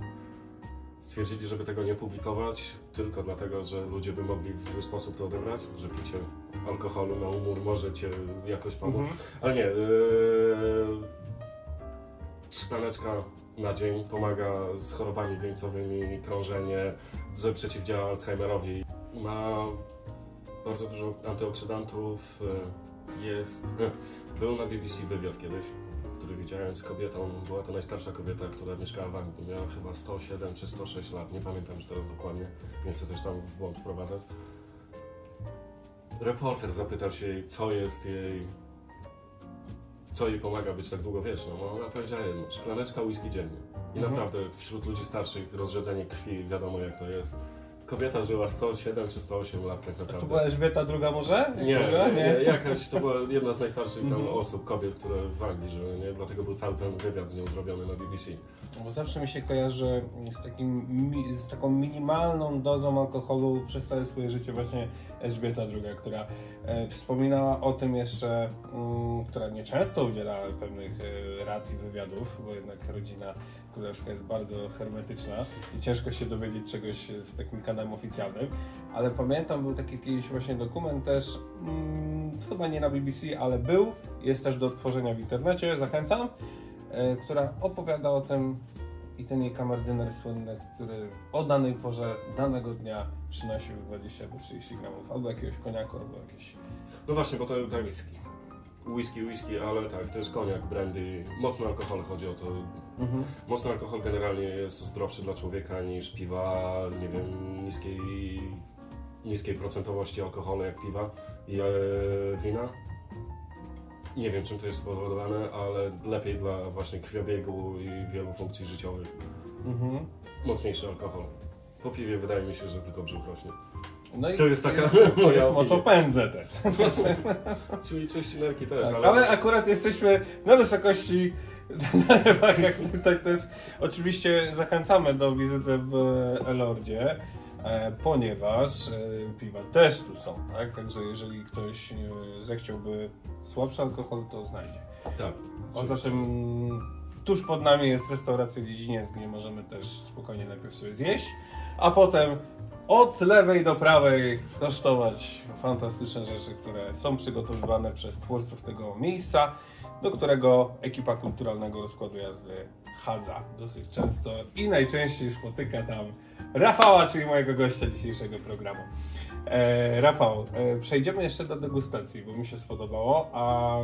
Stwierdzili, żeby tego nie publikować, tylko dlatego, że ludzie by mogli w zły sposób to odebrać, że picie alkoholu na umór może Cię jakoś pomóc. Ale nie, szklaneczka na dzień pomaga z chorobami wieńcowymi, krążenie, przeciwdziała Alzheimerowi. Ma bardzo dużo antyoksydantów. Był na BBC wywiad kiedyś, który widziałem z kobietą. Była to najstarsza kobieta, która mieszkała w Anglii. Miała chyba 107 czy 106 lat, nie pamiętam już teraz dokładnie. Nie chcę też tam w błąd wprowadzać. Reporter zapytał się jej, co jej pomaga być tak długowieczną. No, ona powiedziała jedno, szklaneczka whisky dziennie. I naprawdę wśród ludzi starszych rozrzedzenie krwi, wiadomo jak to jest. Kobieta żyła 107 czy 108 lat tak naprawdę. To była Elżbieta II może? Nie, jakaś, to była jedna z najstarszych tam osób, kobiet, które w Anglii żyły, nie? Dlatego był cały ten wywiad z nią zrobiony na BBC. Bo zawsze mi się kojarzy z taką minimalną dozą alkoholu przez całe swoje życie właśnie Elżbieta II, która wspominała o tym jeszcze, która nieczęsto udzielała pewnych rad i wywiadów, bo jednak rodzina królewska jest bardzo hermetyczna i ciężko się dowiedzieć czegoś z takim kanałem oficjalnym, ale pamiętam, był taki jakiś właśnie dokument też, chyba nie na BBC, ale jest też do odtworzenia w internecie, zachęcam, która opowiada o tym i ten jej kamerdyner słynny, który o danej porze, danego dnia przynosił 20 do 30 gramów albo jakiegoś koniaku, albo jakieś... No właśnie, bo to tak whisky, ale tak, to jest koniak, brandy, mocny alkohol, chodzi o to. Mocny alkohol generalnie jest zdrowszy dla człowieka niż piwa, nie wiem, niskiej procentowości alkoholu jak piwa i wina. Nie wiem, czym to jest spowodowane, ale lepiej dla właśnie krwiobiegu i wielu funkcji życiowych. Mocniejszy alkohol. Po piwie wydaje mi się, że tylko brzuch rośnie. No i to jest taka moja jest moczopędne też. Czyli czyścinerki też, tak, ale akurat jesteśmy na wysokości jak tutaj też oczywiście zachęcamy do wizyty w Elordzie, ponieważ piwa też tu są, tak? Także jeżeli ktoś zechciałby słabszy alkohol, to znajdzie. Tak. Poza tym tuż pod nami jest restauracja Dziedziniec, gdzie możemy też spokojnie najpierw sobie zjeść, a potem od lewej do prawej kosztować fantastyczne rzeczy, które są przygotowywane przez twórców tego miejsca, do którego ekipa kulturalnego rozkładu jazdy chadza dosyć często i najczęściej spotyka tam Rafała, czyli mojego gościa dzisiejszego programu. Rafał, przejdziemy jeszcze do degustacji, bo mi się spodobało, a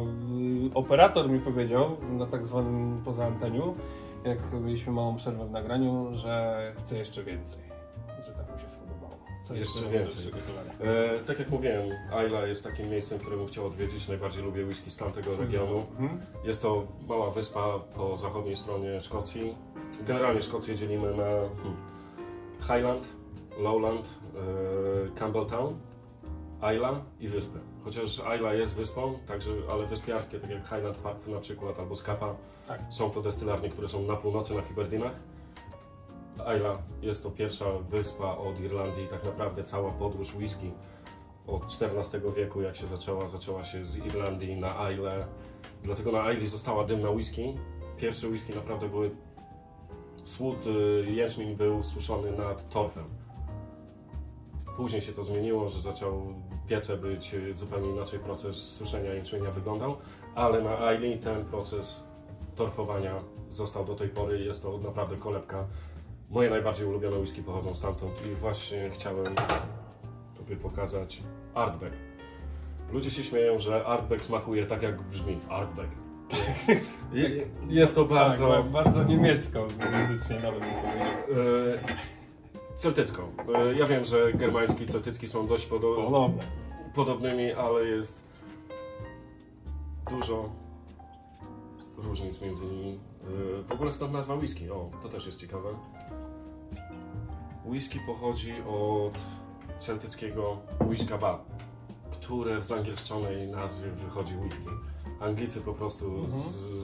operator mi powiedział na tak zwanym poza anteniu, jak mieliśmy małą przerwę w nagraniu, że chce jeszcze więcej, że tak mi się spodobało. Co jeszcze więcej. Tak jak mówiłem, Islay jest takim miejscem, którym chciał odwiedzić. Najbardziej lubię whisky z tamtego regionu. Jest to mała wyspa po zachodniej stronie Szkocji. Generalnie Szkocję dzielimy na Highland, Lowland, Campbelltown, Islay i wyspy. Chociaż Islay jest wyspą, także, ale wyspiarskie, tak jak Highland Park na przykład, albo Scapa, tak. Są to destylarnie, które są na północy, na Hebride'ach. Islay jest to pierwsza wyspa od Irlandii, tak naprawdę cała podróż whisky od XIV wieku, jak się zaczęła się z Irlandii na Islay. Dlatego na Islay została dymna whisky. Pierwsze whisky naprawdę były, słód jęczmień był suszony nad torfem. Później się to zmieniło, że zaczął piece być zupełnie inaczej, proces suszenia jęczmienia wyglądał, ale na Islay ten proces torfowania został do tej pory. Jest to naprawdę kolebka. Moje najbardziej ulubione whisky pochodzą stamtąd i właśnie chciałem Tobie pokazać Ardbeg. Ludzie się śmieją, że Ardbeg smakuje tak, jak brzmi Ardbeg. Jest to bardzo... Tak, bardzo niemiecko, muzycznie nawet bym powiedział. Celtycką. Ja wiem, że germański i celtycki są dość podobnymi, ale jest dużo różnic między nimi. W ogóle skąd nazwa whisky? O, to też jest ciekawe. Whisky pochodzi od celtyckiego whiskaba, które z angielszczonej nazwy wychodzi whisky. Anglicy po prostu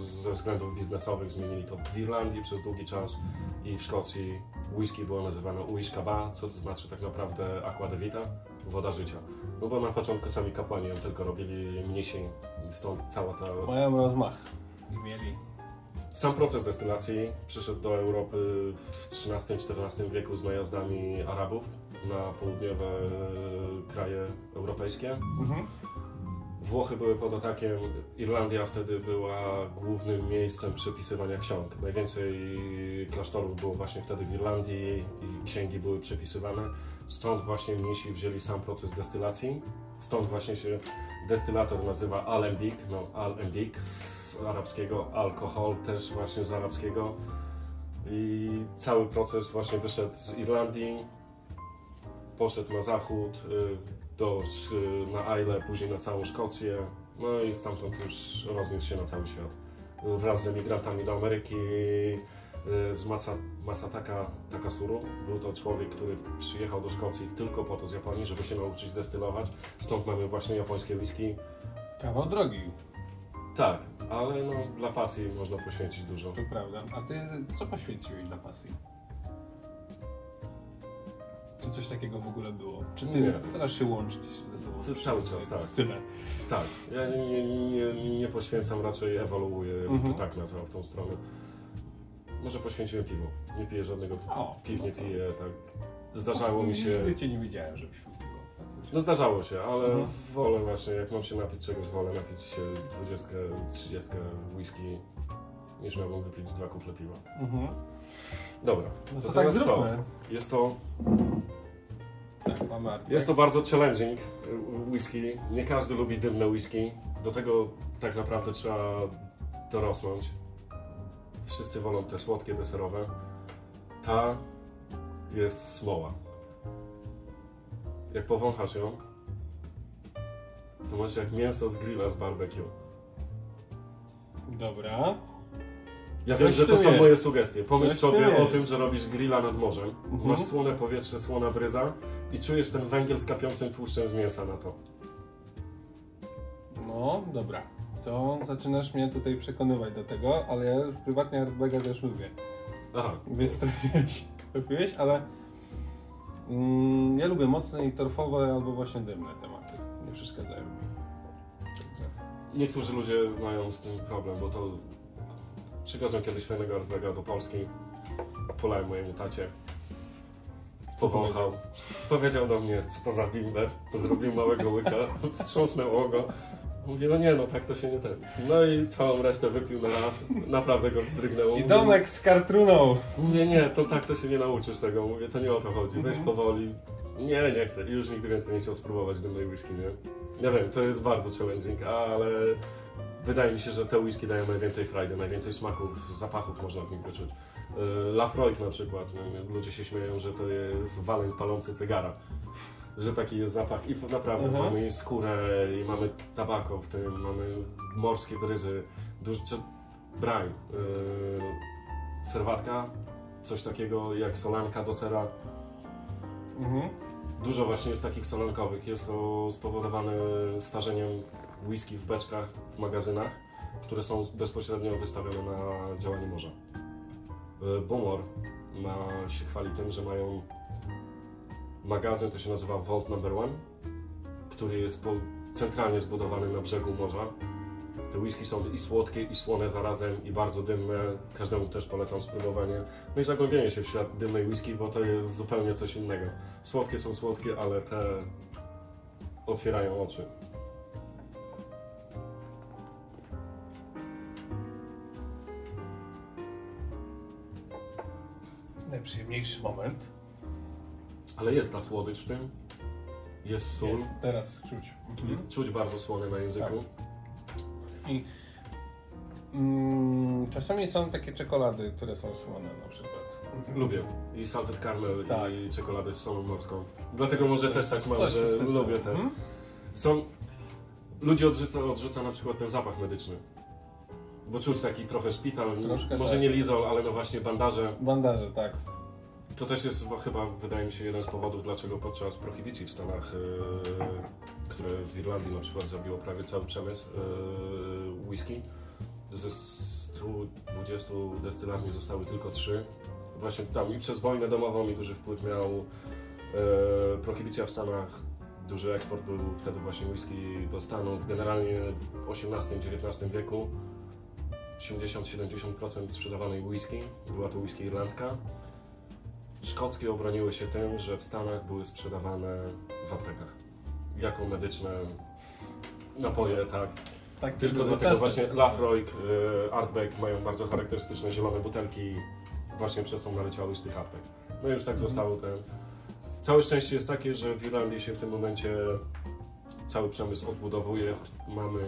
ze względów biznesowych zmienili to w Irlandii przez długi czas i w Szkocji whisky było nazywane whiskaba, co to znaczy tak naprawdę aqua de vita, woda życia. No bo na początku sami kapłani ją tylko robili mnisi i stąd cała ta... Mają rozmach i mieli. Sam proces destylacji przyszedł do Europy w XIII-XIV wieku z najazdami Arabów na południowe kraje europejskie. Włochy były pod atakiem, Irlandia wtedy była głównym miejscem przepisywania ksiąg. Najwięcej klasztorów było właśnie wtedy w Irlandii i księgi były przepisywane. Stąd właśnie mnisi wzięli sam proces destylacji. Stąd właśnie się destylator nazywa alembic, alembic z arabskiego, alkohol też właśnie z arabskiego. I cały proces właśnie wyszedł z Irlandii, poszedł na zachód, na Islay, później na całą Szkocję, no i stamtąd już rozniósł się na cały świat. Wraz z emigrantami do Ameryki, z Masataka Takasuru. Był to człowiek, który przyjechał do Szkocji tylko po to z Japonii, żeby się nauczyć destylować. Stąd mamy właśnie japońskie whisky. Kawał drogi. Tak, ale no, dla pasji można poświęcić dużo. To prawda. A ty co poświęciłeś dla pasji? Czy coś takiego w ogóle było? Czy ty Nie. starasz się łączyć ze sobą? To cały czas, tak. Style. Tak, ja nie poświęcam, raczej ewoluuję, tak nazwał w tą stronę. Może poświęciłem piwo. Nie piję żadnego piw, nie piję, tak. Zdarzało mi się... Nigdy cię nie widziałem, żebyś pił piwo. No zdarzało się, ale wolę właśnie, jak mam się napić czegoś, wolę napić się 20, 30 whisky, niż miałbym wypić 2 kufle piwa. Dobra, No to tak teraz zróbmy. Tak, mamy Artback. Jest to bardzo challenging whisky. Nie każdy lubi dymne whisky. Do tego tak naprawdę trzeba dorosnąć. Wszyscy wolą te słodkie, deserowe. Ta jest smoła. Jak powąchasz ją, to masz jak mięso z grilla z barbecue. Dobra. Ja wiem, Coś że to tu są jest. moje sugestie. Pomyśl Coś tu sobie o jest. tym, że robisz grilla nad morzem. Masz słone powietrze, słona bryza i czujesz ten węgiel z kapiącym tłuszczem z mięsa na to. No, dobra. To zaczynasz mnie tutaj przekonywać do tego, ale ja prywatnie Artbacka też lubię. Aha. Więc trafiłeś, ale ja lubię mocne i torfowe albo właśnie dymne tematy. Nie przeszkadzają mi. Także... Niektórzy ludzie mają z tym problem, bo to przywiozłem kiedyś fajnego Artbacka do Polski, polałem mojemu tacie, powąchał, powiedział do mnie, co to za bimber, zrobił małego łyka, wstrząsnęło go. Mówię, no nie, no tak to się nie ten. No i całą resztę wypił na raz, naprawdę go wzdrygnęło. I domek z kartruną! Mówię, nie, to tak to się nie nauczysz tego, mówię, to nie o to chodzi, weź powoli. Nie chcę i już nigdy więcej nie chciał spróbować dymnej whisky, nie? Ja wiem, to jest bardzo challenging, ale wydaje mi się, że te whisky dają najwięcej frajdy, najwięcej smaków, zapachów można w nich wyczuć. Lafroig na przykład, ludzie się śmieją, że to jest waleń palący cygara. Że taki jest zapach i naprawdę mamy skórę i mamy tabako w tym, mamy morskie bryzy, brań, serwatka, coś takiego jak solanka do sera. Dużo właśnie jest takich solankowych. Jest to spowodowane starzeniem whisky w beczkach, w magazynach, które są bezpośrednio wystawione na działanie morza. Bumor się chwali tym, że mają magazyn, to się nazywa Vault No. 1, który jest centralnie zbudowany na brzegu morza. Te whisky są i słodkie, i słone zarazem, i bardzo dymne. Każdemu też polecam spróbowanie. No i zagłębienie się w świat dymnej whisky, bo to jest zupełnie coś innego. Słodkie są słodkie, ale te otwierają oczy. Najprzyjemniejszy moment. Ale jest ta słodycz w tym. Jest sól. Jest, teraz czuć. Czuć bardzo słone na języku. I czasami są takie czekolady, które są słone na przykład. Lubię. I salted caramel, Tak. i czekoladę z solą morską. Dlatego może też tak mam, Coś że z tym lubię te. Ludzie odrzuca na przykład ten zapach medyczny. Bo czuć taki trochę szpital, Troszkę może tak. nie lizol, ale no właśnie bandaże. Bandaże, tak. To też jest chyba, wydaje mi się, jeden z powodów, dlaczego podczas prohibicji w Stanach, które w Irlandii na przykład zabiło prawie cały przemysł whisky, ze 120 destylarni zostały tylko 3. Właśnie tam i przez wojnę domową i duży wpływ miał prohibicja w Stanach. Duży eksport był wtedy właśnie whisky do Stanów. Generalnie w XVIII-XIX wieku 80-70% sprzedawanej whisky była to whisky irlandzka. Szkockie obroniły się tym, że w Stanach były sprzedawane w aptekach jako medyczne napoje, tak. Tak, Tylko dlatego właśnie Lafroig, Artback mają bardzo charakterystyczne zielone butelki właśnie przez tą naleciały z tych aptek. No i już tak zostało ten. Całe szczęście jest takie, że w Irlandii się w tym momencie cały przemysł odbudowuje. Mamy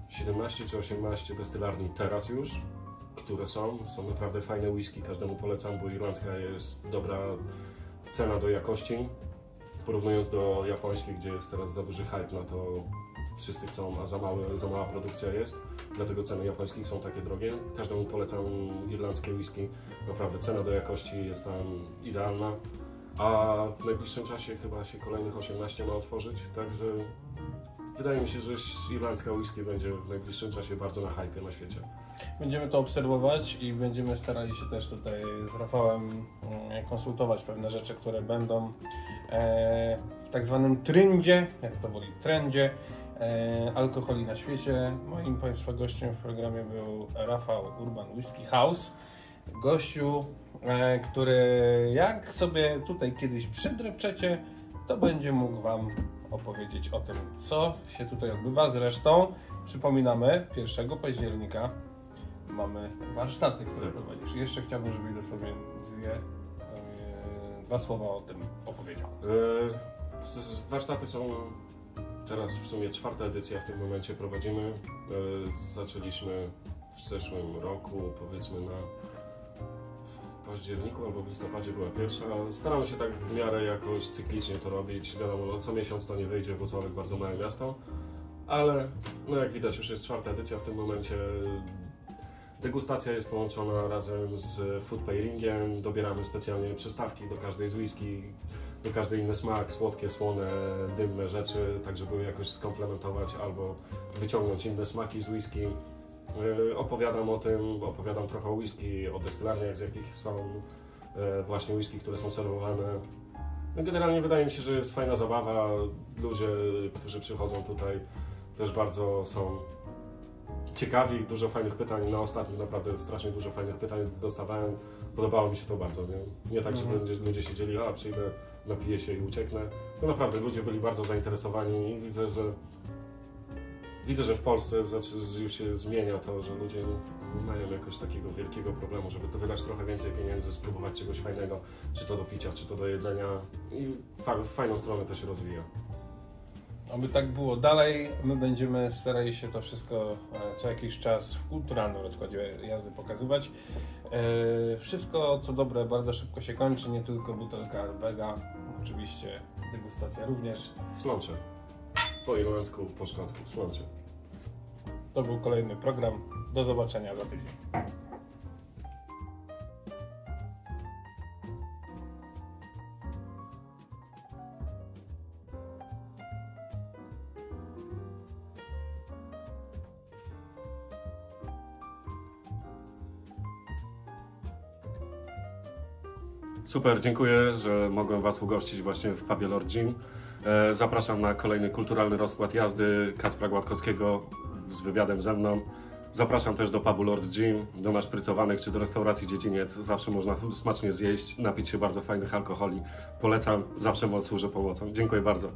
17 czy 18 destylarni teraz już, które są naprawdę fajne whisky, każdemu polecam, bo irlandzka jest dobra cena do jakości. Porównując do japońskiej, gdzie jest teraz za duży hype na to, wszyscy chcą, a za mała produkcja jest, dlatego ceny japońskich są takie drogie. Każdemu polecam irlandzkie whisky, naprawdę cena do jakości jest tam idealna, a w najbliższym czasie chyba się kolejnych 18 ma otworzyć, także wydaje mi się, że irlandzka whisky będzie w najbliższym czasie bardzo na hypie na świecie. Będziemy to obserwować i będziemy starali się też tutaj z Rafałem konsultować pewne rzeczy, które będą w tak zwanym trendzie, jak to woli, trendzie alkoholi na świecie. Moim Państwa gościem w programie był Rafał Urban Whisky House. Gościu, który jak sobie tutaj kiedyś przydrepczecie, to będzie mógł Wam opowiedzieć o tym, co się tutaj odbywa. Zresztą przypominamy, 1 października mamy warsztaty, które prowadzisz. Jeszcze chciałbym, żebyś dosłownie dwa słowa o tym opowiedział. Warsztaty są teraz w sumie 4. edycja w tym momencie prowadzimy. Zaczęliśmy w zeszłym roku, powiedzmy w październiku albo w listopadzie była pierwsza. Staramy się tak w miarę jakoś cyklicznie to robić. Wiadomo, no, co miesiąc to nie wyjdzie, Włocławek bardzo małe miasto, ale no, jak widać już jest 4. edycja w tym momencie. Degustacja jest połączona razem z food pairingiem, dobieramy specjalnie przystawki do każdej z whisky, do każdej inny smak, słodkie, słone, dymne rzeczy, tak żeby jakoś skomplementować albo wyciągnąć inne smaki z whisky. Opowiadam o tym, opowiadam trochę o whisky, o destylarniach, z jakich są właśnie whisky, które są serwowane. No generalnie wydaje mi się, że jest fajna zabawa, ludzie, którzy przychodzą tutaj też bardzo są ciekawi, dużo fajnych pytań, na ostatnich naprawdę strasznie dużo fajnych pytań dostawałem, podobało mi się to bardzo, nie tak, że ludzie siedzieli, a przyjdę, napiję się i ucieknę, to naprawdę ludzie byli bardzo zainteresowani i widzę, że w Polsce już się zmienia to, że ludzie mają jakoś takiego wielkiego problemu, żeby to wydać trochę więcej pieniędzy, spróbować czegoś fajnego, czy to do picia, czy to do jedzenia i w fajną stronę to się rozwija. Aby tak było dalej, my będziemy starali się to wszystko co jakiś czas w kulturalnym rozkładzie jazdy pokazywać. Wszystko co dobre bardzo szybko się kończy, nie tylko butelka Bega, oczywiście degustacja również. W Slącze. Po irlandzku, po szkocku, w Slącze. To był kolejny program. Do zobaczenia za tydzień. Super, dziękuję, że mogłem Was ugościć właśnie w pubie Lord Jim. Zapraszam na kolejny kulturalny rozkład jazdy Kacpra Gładkowskiego z wywiadem ze mną. Zapraszam też do pubu Lord Jim, do naszprycowanych czy do restauracji Dziedziniec. Zawsze można smacznie zjeść, napić się bardzo fajnych alkoholi. Polecam, zawsze służę pomocą. Dziękuję bardzo.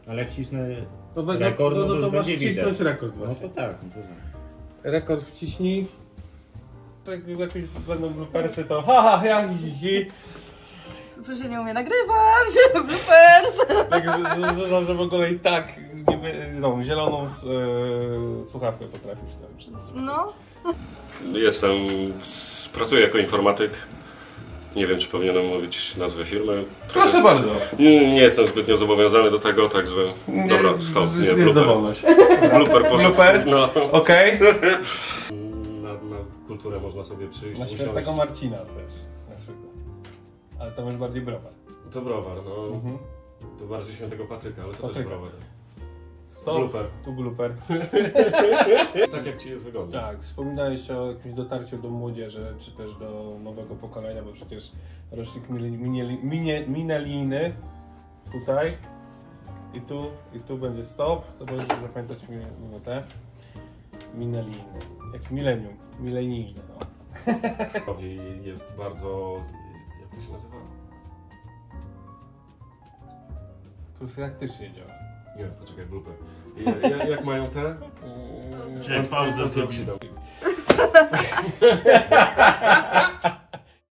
Ale jak cisnę rekord, no to masz będzie wcisnąć widać. rekord No właśnie. to tak, no to tak. Rekord wciśnij. Jak jakieś będą bloopersy, to haha, jak hi. Co się nie umie nagrywać, bloopers. Tak, że w ogóle i tak niby, no, zieloną słuchawkę potrafisz tam. No. Pracuję jako informatyk. Nie wiem, czy powinienem mówić nazwę firmy. Proszę bardzo. Nie jestem zbytnio zobowiązany do tego, także... Dobra, stop. Nie, jest dowolność. Blooper poszedł. Blooper? No. Okej. Na kulturę można sobie przyjść. Na usiąść. Świętego Marcina też na przykład. Ale to już bardziej browar. To browar, no. To bardziej Świętego Patryka, ale to Patryka. też browar. stop, Blooper. tu blooper. Tak jak ci jest wygodnie. Tak, wspominałeś o jakimś dotarciu do młodzieży, czy też do nowego pokolenia, bo przecież rocznik milenijny tutaj i tu będzie stop, to będziecie zapamiętać minutę. Milenijny, jak milenijny, no. Jest bardzo... jak to się nazywa? Profilaktycznie działa. Nie, poczekaj, blooper. Jak mają te? Chciałem pauzę zrobić. Antioksydant.